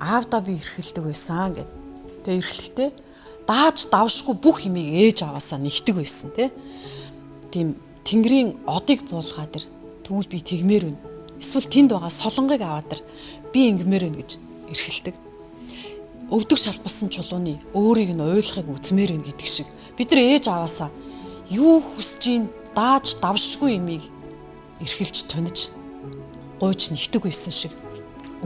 аавдаа би эрхэлдэг байсан гэд. Тэгээ эрхлэхдээ дааж давшгүй бүх юмыг ээж аваасаа нэгдэг байсан тийм Тэнгэрийн одыг буулгаад ир тэгвэл би тэгмээр байна. Эсвэл тэнд байгаа солонгыг аваад ир би ингэмээр байна гэж эрхэлдэг. Өвдөг шалбалсан чулууны өөрийг нь ойлгохыг үзмээр байна гэдэг шиг бид нар ээж аваасаа юу хүсэж ийн дааж давшгүй юмыг эрхэлж туниж гуйж нэгдэг байсан шиг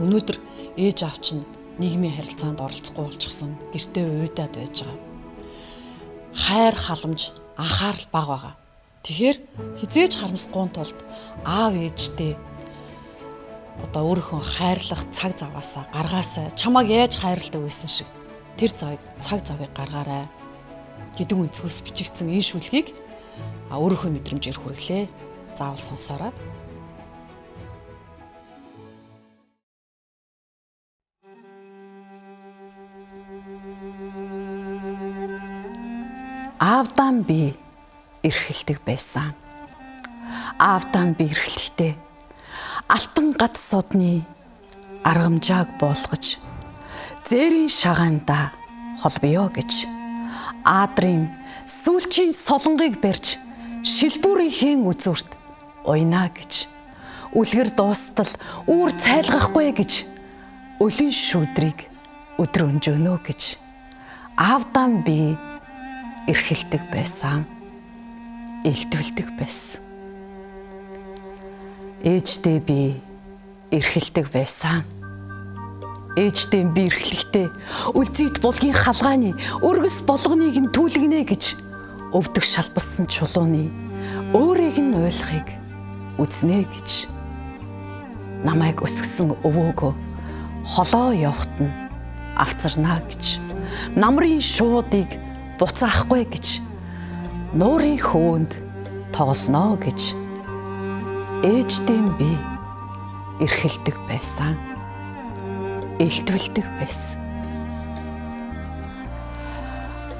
өнөөдөр ээж аав чинь нийгмийн харилцаанд оролцохгүй болчихсон гэртээ уйдаад байж байгаа. Хайр халамж анхаарал бага байгаа. Тэгэхээр хизээж харамсахгүй тулд аав ээжтэй өөрийнхөө хайрлах цаг заваасаа гаргаасаа чамайг яаж хайрладаг байсан шиг тэр цаг завыг гаргаарай гэдэг өнцгөөс бичигдсэн энэ шүлгийг өөрийнхөө мэдрэмжээр хүргэлээ. Заавал сонсоорой. Аавдан би эрхэлдэг байсан. Аавдан би эрхлэхдээ алтан гад содны аргамжааг буулгаж зээрийн шагаанда холбоё гэж аадрын сүүлчийн солонгыг барьж шилбүрийнхээ үзүүрт уйна гэж үлгэр дуустал үүр цайлгахгүй гэж өлөн шүүдрийг өдөр өнжөнө гэж аавдан би эрхэлдэг байсан. Илтвэлдэг байсан. Ээжтэй би эрхэлдэг байсан. Ээжтэй би эрхлэхдээ үлзийт булгийн халгааны өргөс болгоныг нь түлгэнэ гэж өвдөг шалбалсан чулууны өөрийг нь ойлгохыг үзнэ гэж намайг өсгсөн өвөөгөө холоо явахт нь авцарна гэж намрын шуудыг буцаахгүй гэж нуурын хөөнд тоглосноо гэж ээжтэй би эрхэлдэг байсан. Илтвэлдэг байсан.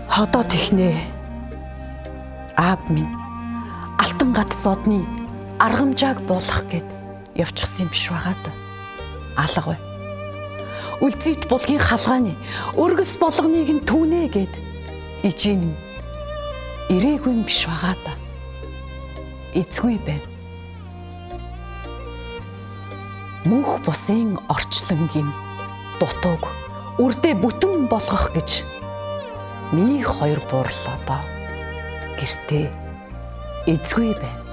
Хотоо тэхнээ аав минь алтан гад содны аргамжааг буулгах гэд явчихсан юм биш байгаа да. Алга бай. Үлзийт булгийн халгааны өргөс болгоныг нь түүнэ гэд ижийн ирээгүй юм биш байгаа да. Эзгүй байна. Мөнх бусын орчлонгийн дутууг үрдээ бүтэн болгох гэж миний хоёр буурал одоо гэртээ эзгүй байна.